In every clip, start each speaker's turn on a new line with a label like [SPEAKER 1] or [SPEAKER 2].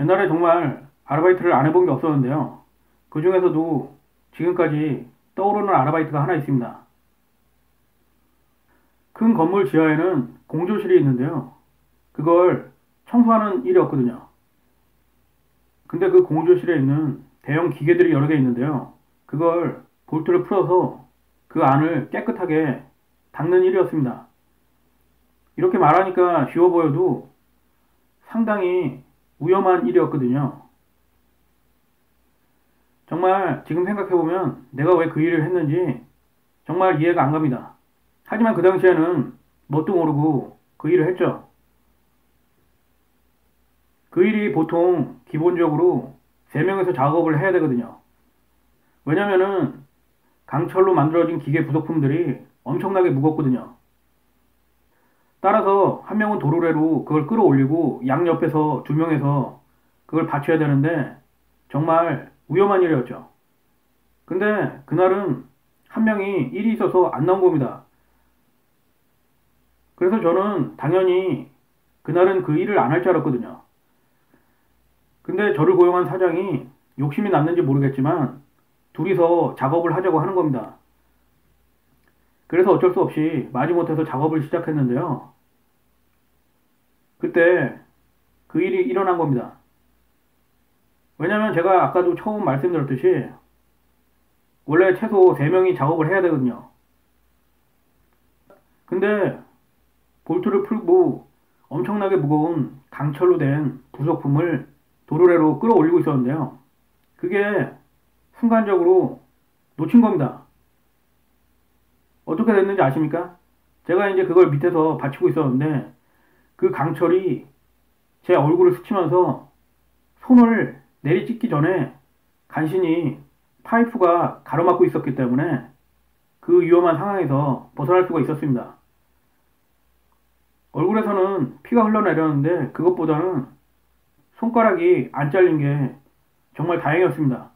[SPEAKER 1] 옛날에 정말 아르바이트를 안 해본 게 없었는데요. 그 중에서도 지금까지 떠오르는 아르바이트가 하나 있습니다. 큰 건물 지하에는 공조실이 있는데요. 그걸 청소하는 일이었거든요. 근데 그 공조실에 있는 대형 기계들이 여러 개 있는데요. 그걸 볼트를 풀어서 그 안을 깨끗하게 닦는 일이었습니다. 이렇게 말하니까 쉬워 보여도 상당히 위험한 일이었거든요. 정말 지금 생각해보면 내가 왜 그 일을 했는지 정말 이해가 안 갑니다. 하지만 그 당시에는 뭣도 모르고 그 일을 했죠. 그 일이 보통 기본적으로 3명에서 작업을 해야 되거든요. 왜냐면은 강철로 만들어진 기계 부속품들이 엄청나게 무겁거든요. 따라서 한 명은 도르래로 그걸 끌어올리고 양옆에서 2명에서 그걸 받쳐야 되는데 정말 위험한 일이었죠. 근데 그날은 한 명이 일이 있어서 안 나온 겁니다. 그래서 저는 당연히 그날은 그 일을 안 할 줄 알았거든요. 근데 저를 고용한 사장이 욕심이 났는지 모르겠지만 둘이서 작업을 하자고 하는 겁니다. 그래서 어쩔 수 없이 마지못해서 작업을 시작했는데요. 그때 그 일이 일어난 겁니다. 왜냐면 제가 아까도 처음 말씀드렸듯이 원래 최소 3명이 작업을 해야 되거든요. 근데 볼트를 풀고 엄청나게 무거운 강철로 된 부속품을 도르래로 끌어올리고 있었는데요. 그게 순간적으로 놓친 겁니다. 어떻게 됐는지 아십니까? 제가 이제 그걸 밑에서 받치고 있었는데 그 강철이 제 얼굴을 스치면서 손을 내리 찢기 전에 간신히 파이프가 가로막고 있었기 때문에 그 위험한 상황에서 벗어날 수가 있었습니다. 얼굴에서는 피가 흘러내렸는데 그것보다는 손가락이 안 잘린 게 정말 다행이었습니다.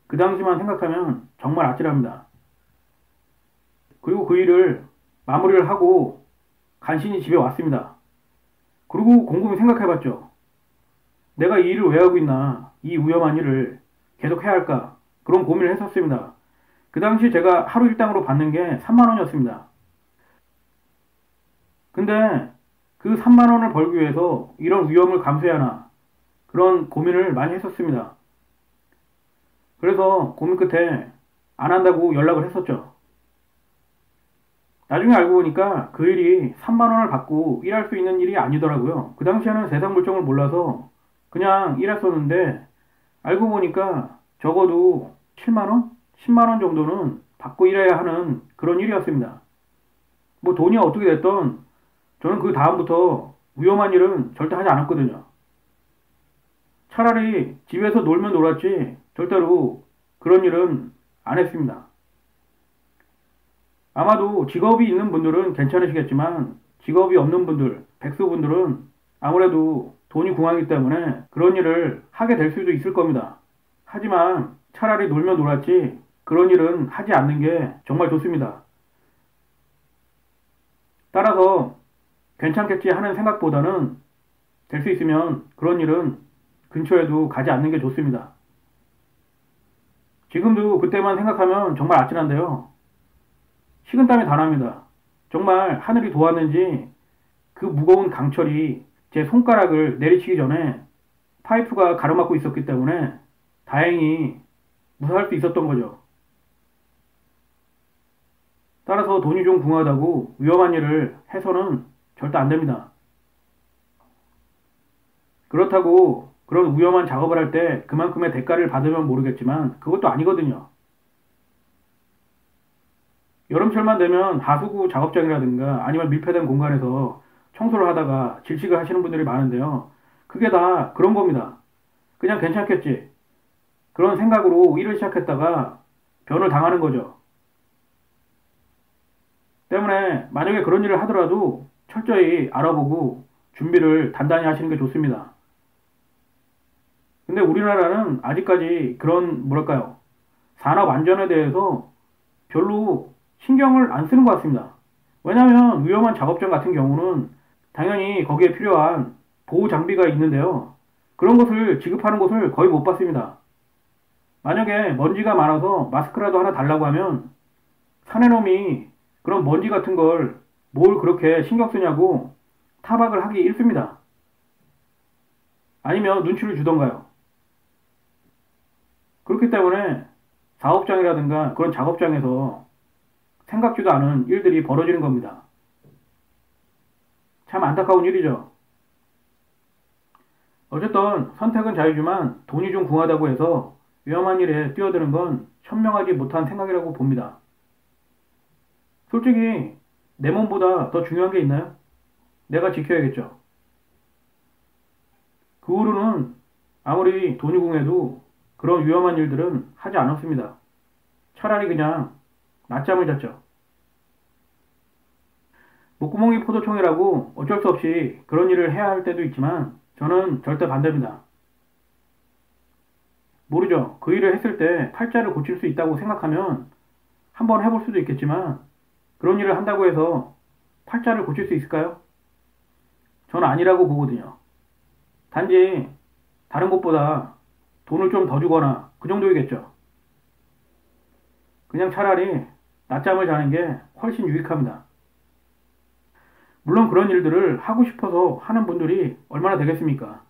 [SPEAKER 1] 그 당시만 생각하면 정말 아찔합니다. 그리고 그 일을 마무리를 하고 간신히 집에 왔습니다. 그리고 곰곰이 생각해봤죠. 내가 이 일을 왜 하고 있나? 이 위험한 일을 계속 해야 할까? 그런 고민을 했었습니다. 그 당시 제가 하루 일당으로 받는 게 3만 원이었습니다. 근데 그 3만 원을 벌기 위해서 이런 위험을 감수해야 하나? 그런 고민을 많이 했었습니다. 그래서 고민 끝에 안 한다고 연락을 했었죠. 나중에 알고 보니까 그 일이 3만 원을 받고 일할 수 있는 일이 아니더라고요. 그 당시에는 세상 물정을 몰라서 그냥 일했었는데 알고 보니까 적어도 7만 원? 10만 원 정도는 받고 일해야 하는 그런 일이었습니다. 뭐 돈이 어떻게 됐던 저는 그 다음부터 위험한 일은 절대 하지 않았거든요. 차라리 집에서 놀면 놀았지 절대로 그런 일은 안 했습니다. 아마도 직업이 있는 분들은 괜찮으시겠지만 직업이 없는 분들, 백수분들은 아무래도 돈이 궁하기 때문에 그런 일을 하게 될 수도 있을 겁니다. 하지만 차라리 놀면 놀았지 그런 일은 하지 않는 게 정말 좋습니다. 따라서 괜찮겠지 하는 생각보다는 될 수 있으면 그런 일은 근처에도 가지 않는 게 좋습니다. 지금도 그때만 생각하면 정말 아찔한데요. 식은땀이 다 납니다. 정말 하늘이 도왔는지 그 무거운 강철이 제 손가락을 내리치기 전에 파이프가 가로막고 있었기 때문에 다행히 무사할 수 있었던 거죠. 따라서 돈이 좀 궁하다고 위험한 일을 해서는 절대 안 됩니다. 그렇다고 그런 위험한 작업을 할 때 그만큼의 대가를 받으면 모르겠지만 그것도 아니거든요. 여름철만 되면 하수구 작업장이라든가 아니면 밀폐된 공간에서 청소를 하다가 질식을 하시는 분들이 많은데요. 그게 다 그런 겁니다. 그냥 괜찮겠지. 그런 생각으로 일을 시작했다가 변을 당하는 거죠. 때문에 만약에 그런 일을 하더라도 철저히 알아보고 준비를 단단히 하시는 게 좋습니다. 근데 우리나라는 아직까지 그런 뭐랄까요? 산업 안전에 대해서 별로 신경을 안 쓰는 것 같습니다. 왜냐하면 위험한 작업장 같은 경우는 당연히 거기에 필요한 보호 장비가 있는데요. 그런 것을 지급하는 곳을 거의 못 봤습니다. 만약에 먼지가 많아서 마스크라도 하나 달라고 하면 사내놈이 그런 먼지 같은 걸 뭘 그렇게 신경 쓰냐고 타박을 하기 일쑤입니다. 아니면 눈치를 주던가요. 그렇기 때문에 사업장이라든가 그런 작업장에서 생각지도 않은 일들이 벌어지는 겁니다. 참 안타까운 일이죠. 어쨌든 선택은 자유지만 돈이 좀 궁하다고 해서 위험한 일에 뛰어드는 건 현명하지 못한 생각이라고 봅니다. 솔직히 내 몸보다 더 중요한 게 있나요? 내가 지켜야겠죠. 그 후로는 아무리 돈이 궁해도 그런 위험한 일들은 하지 않았습니다. 차라리 그냥 낮잠을 잤죠. 목구멍이 포도청이라고 어쩔 수 없이 그런 일을 해야 할 때도 있지만 저는 절대 반대입니다. 모르죠. 그 일을 했을 때 팔자를 고칠 수 있다고 생각하면 한번 해볼 수도 있겠지만 그런 일을 한다고 해서 팔자를 고칠 수 있을까요? 저는 아니라고 보거든요. 단지 다른 것보다 돈을 좀 더 주거나 그 정도이겠죠. 그냥 차라리 낮잠을 자는 게 훨씬 유익합니다. 물론 그런 일들을 하고 싶어서 하는 분들이 얼마나 되겠습니까?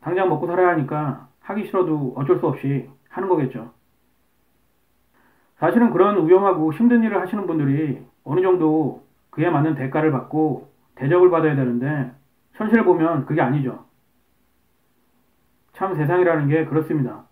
[SPEAKER 1] 당장 먹고 살아야 하니까 하기 싫어도 어쩔 수 없이 하는 거겠죠. 사실은 그런 위험하고 힘든 일을 하시는 분들이 어느 정도 그에 맞는 대가를 받고 대접을 받아야 되는데 현실을 보면 그게 아니죠. 참 세상이라는 게 그렇습니다.